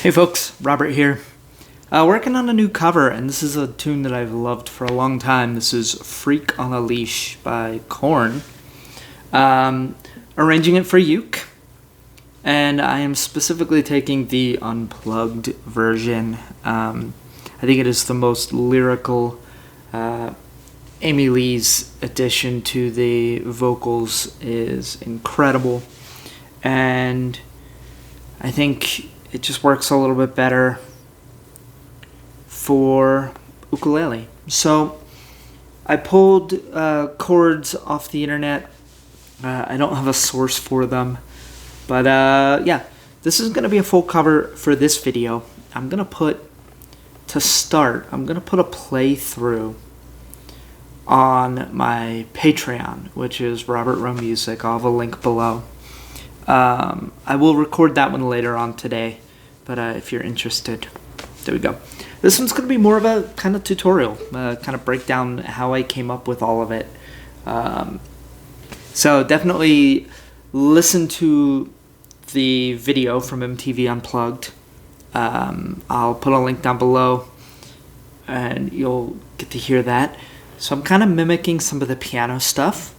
Hey folks, Robert here. Working on a new cover, and this is a tune that I've loved for a long time. This is Freak on a Leash by Korn. Arranging it for uke, and I am specifically taking the Unplugged version. I think it is the most lyrical. Amy Lee's addition to the vocals is incredible, and I think it just works a little bit better for ukulele. So I pulled chords off the internet. I don't have a source for them, but yeah, this is going to be a full cover for this video. I'm going to put a playthrough on my Patreon, which is Robert Rowe Music. I'll have a link below. I will record that one later on today, but if you're interested, there we go. This one's going to be more of a kind of tutorial, kind of break down how I came up with all of it. So definitely listen to the video from MTV Unplugged. I'll put a link down below, and you'll get to hear that. So I'm kind of mimicking some of the piano stuff,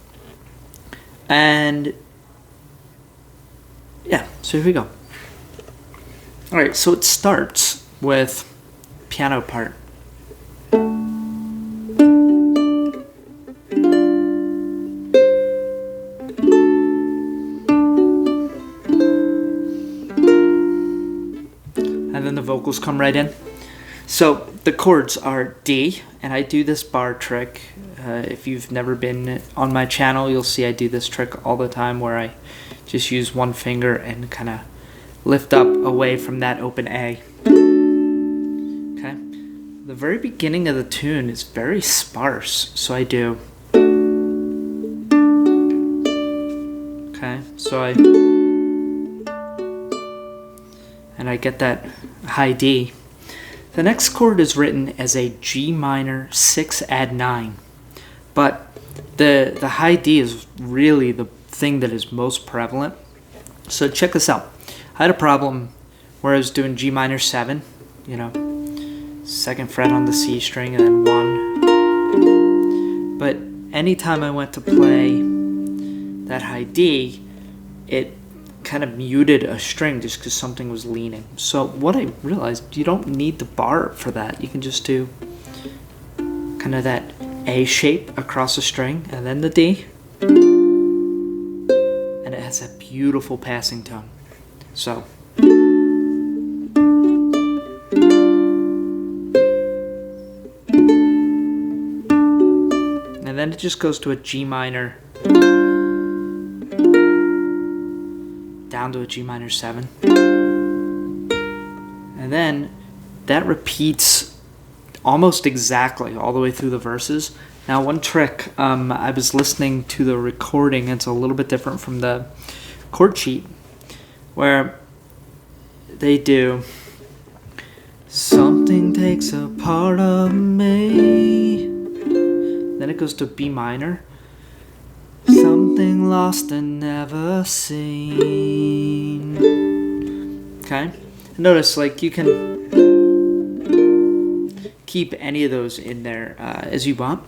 and yeah, so here we go. Alright, so it starts with piano part. And then the vocals come right in. So the chords are D, and I do this bar trick. If you've never been on my channel, you'll see I do this trick all the time where I just use one finger and kind of lift up away from that open A. Okay. The very beginning of the tune is very sparse, so I do. Okay, so I get that high D. The next chord is written as a G minor 6 add 9, but the high D is really the thing that is most prevalent. So check this out. I had a problem where I was doing G minor 7, second fret on the C string and then 1. But anytime I went to play that high D, it kind of muted a string just because something was leaning. So what I realized, you don't need the bar for that. You can just do kind of that A shape across the string and then the D. And it has a beautiful passing tone. So and then it just goes to a G minor down to a G minor 7, and then that repeats almost exactly all the way through the verses. Now one trick, I was listening to the recording, it's a little bit different from the chord sheet, where they do something takes a part of me, then it goes to B minor, something lost and never seen. Okay, notice like you can keep any of those in there as you want.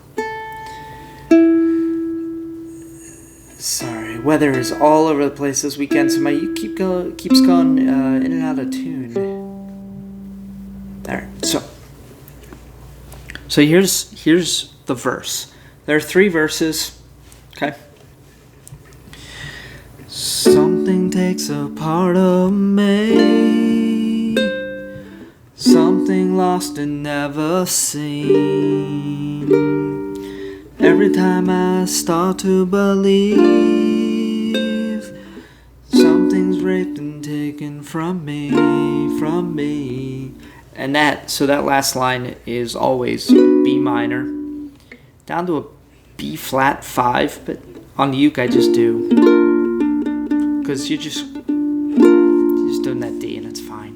Sorry, weather is all over the place this weekend, so my uke keeps going in and out of tune. There. So here's the verse. There are 3 verses. Okay. Something takes a part of me, something lost and never seen. Every time I start to believe, something's raped and taken from me. And that last line is always B minor, down to a B flat 5, but on the uke I just do, because you're just doing that D and it's fine.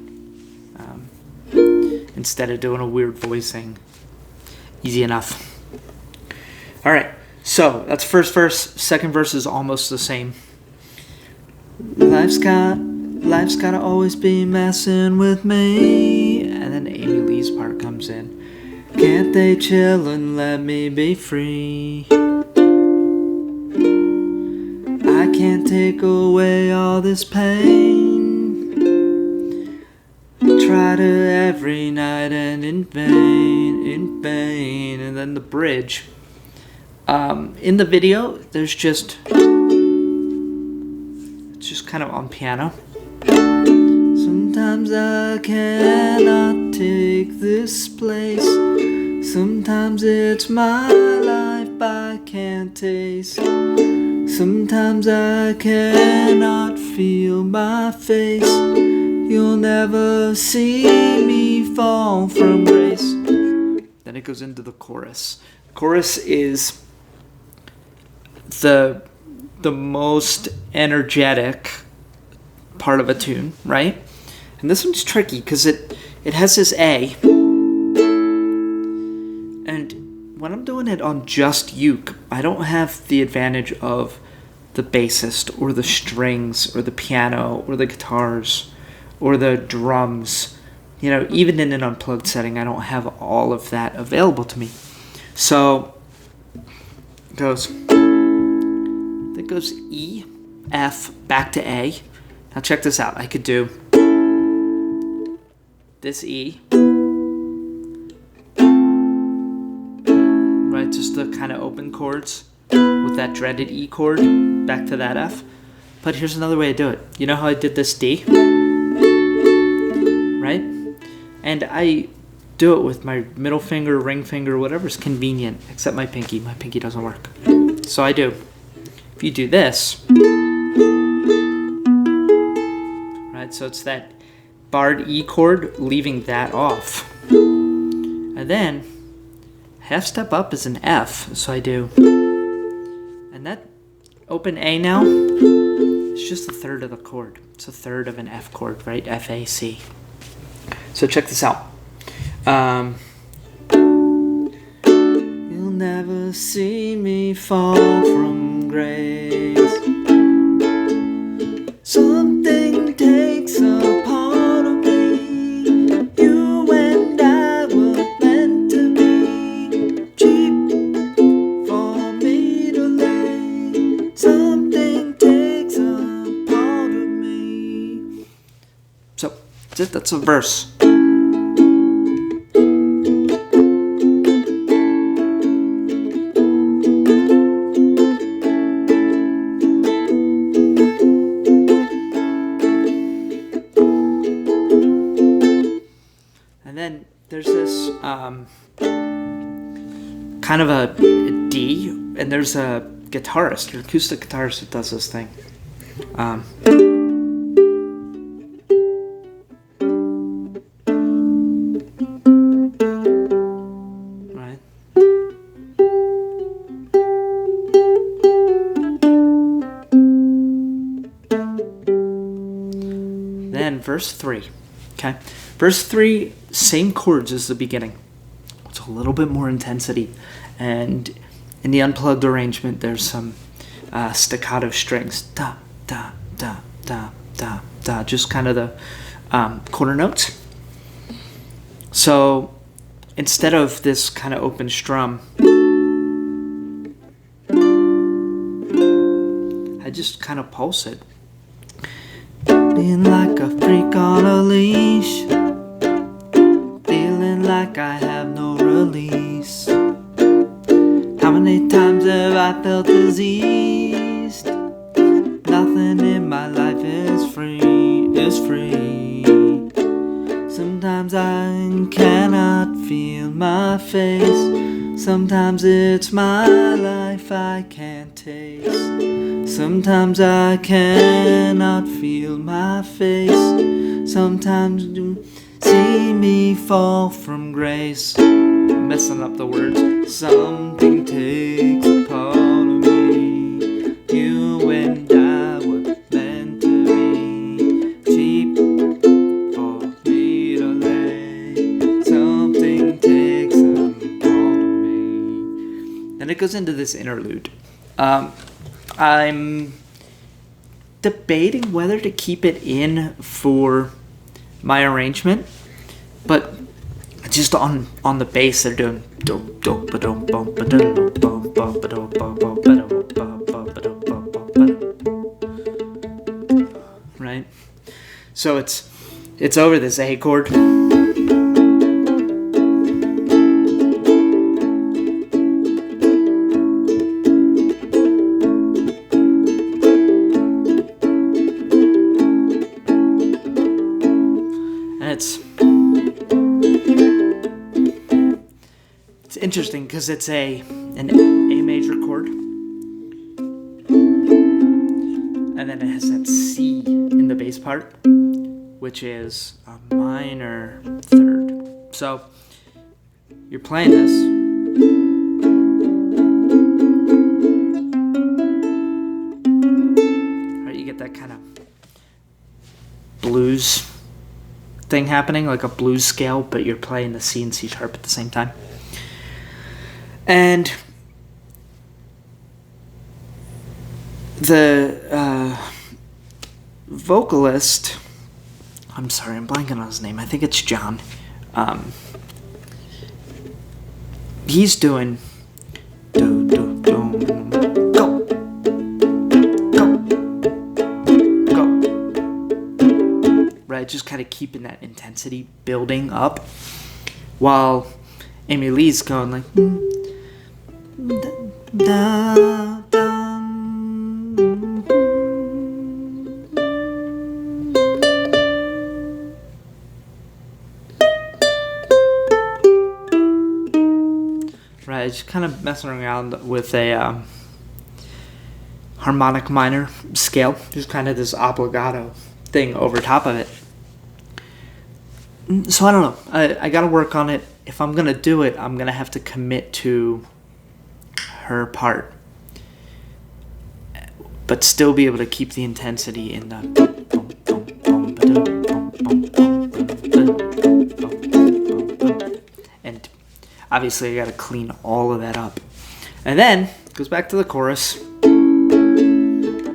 Instead of doing a weird voicing, easy enough. All right, so that's first verse. Second verse is almost the same. Life's got Life's gotta always be messing with me. And then Amy Lee's part comes in. Can't they chill and let me be free? I can't take away all this pain. Try to every night and in vain, in vain. And then the bridge. In the video, there's it's just kind of on piano. Sometimes I cannot take this place. Sometimes it's my life I can't taste. Sometimes I cannot feel my face. You'll never see me fall from grace. Then it goes into the chorus. Chorus is the most energetic part of a tune, right? And this one's tricky because it has this A. And when I'm doing it on just uke, I don't have the advantage of the bassist or the strings or the piano or the guitars or the drums. You know, even in an unplugged setting, I don't have all of that available to me. So it goes E, F, back to A. Now check this out. I could do this E, right? Just the kind of open chords with that dreaded E chord, back to that F. But here's another way to do it. You know how I did this D? Right? And I do it with my middle finger, ring finger, whatever's convenient, except my pinky. My pinky doesn't work. So I do. If you do this, right? So it's that barred E chord, leaving that off. And then half step up is an F. So I do. And that open A now, it's just a third of the chord. It's a third of an F chord, right? F, A, C. So check this out. You'll never see me fall from grace. Something takes a part of me. You and I were meant to be. Cheap for me to lay. Something takes a part of me. So that's it. That's a verse. There's this kind of a D, and there's a guitarist, an acoustic guitarist that does this thing. Right. Then verse 3. Okay. Verse 3, same chords as the beginning. It's a little bit more intensity. And in the unplugged arrangement, there's some staccato strings. Da, da, da, da, da, da. Just kind of the quarter notes. So instead of this kind of open strum, I just kind of pulse it. Being like a freak on a leash, feeling like I have no release. How many times have I felt diseased? Nothing in my life is free, is free. Sometimes I cannot feel my face. Sometimes it's my life I can't taste. Sometimes I cannot feel my face. Sometimes you see me fall from grace. I'm messing up the words. Something takes a part of me. You and I were meant to be. Cheap for me to lay. Something takes a part of me. And it goes into this interlude. I'm debating whether to keep it in for my arrangement, but just on the bass they're doing right. So it's over this A chord. It's interesting because it's an A major chord, and then it has that C in the bass part, which is a minor third. So you're playing this, right? You get that kind of blues thing happening, like a blues scale, but you're playing the C and C sharp at the same time. And the vocalist, I'm sorry, I'm blanking on his name. I think it's John. He's doing do do do go go, right? Just kind of keeping that intensity building up, while Amy Lee's going like da, da. Right, just kind of messing around with a harmonic minor scale, just kind of this obligato thing over top of it. So I don't know. I got to work on it. If I'm gonna do it, I'm gonna have to commit to her part, but still be able to keep the intensity in the. And obviously, I gotta clean all of that up, and then it goes back to the chorus.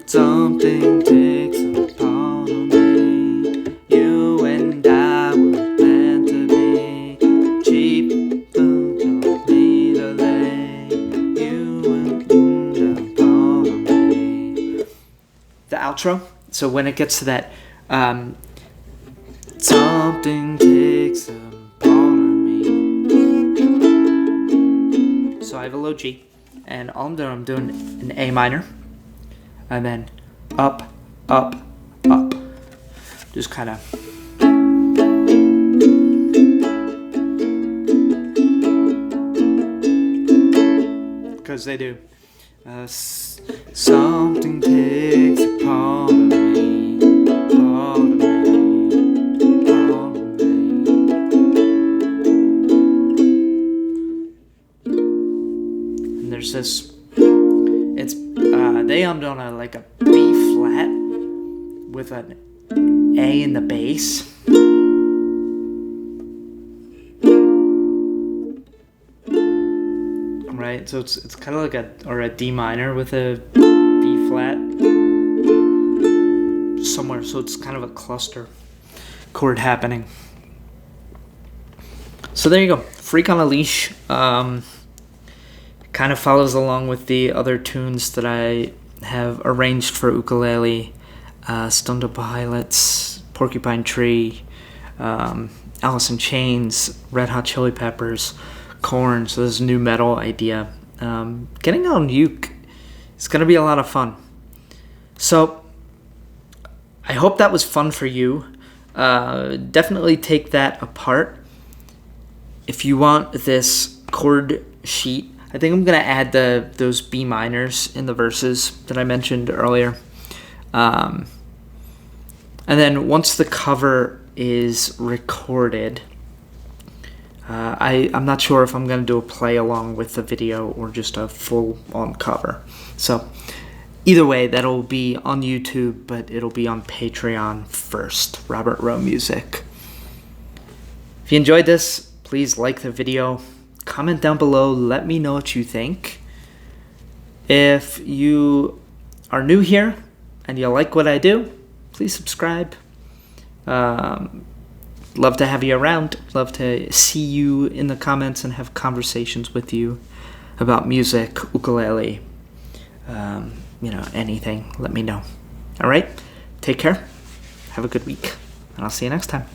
Something takes a part of me. You and I were meant to be. Cheap, don't need a lay. You and a part of me. The outro. So when it gets to that, something takes a part of me. So I have a low G, and all I'm doing an A minor. And then up, up, up. Just kind of. Because they do. Something takes a part of me, part of me, part of me. And there's this. They on a like a B flat with an A in the bass. Right, so it's kind of like a D minor with a B flat somewhere. So it's kind of a cluster chord happening. So there you go, Freak on a Leash. Kind of follows along with the other tunes that I have arranged for ukulele. Stone Temple Pilots, Porcupine Tree, Alice in Chains, Red Hot Chili Peppers, Korn. So this new metal idea. Getting on uke is going to be a lot of fun. So I hope that was fun for you. Definitely take that apart. If you want this chord sheet, I think I'm going to add those B minors in the verses that I mentioned earlier. And then once the cover is recorded, I'm not sure if I'm going to do a play along with the video or just a full-on cover. So either way, that'll be on YouTube, but it'll be on Patreon first. Robert Rowe Music. If you enjoyed this, please like the video. Comment down below, let me know what you think. If you are new here, and you like what I do, please subscribe. Love to have you around. Love to see you in the comments and have conversations with you about music, ukulele, anything. Let me know. All right? Take care. Have a good week. And I'll see you next time.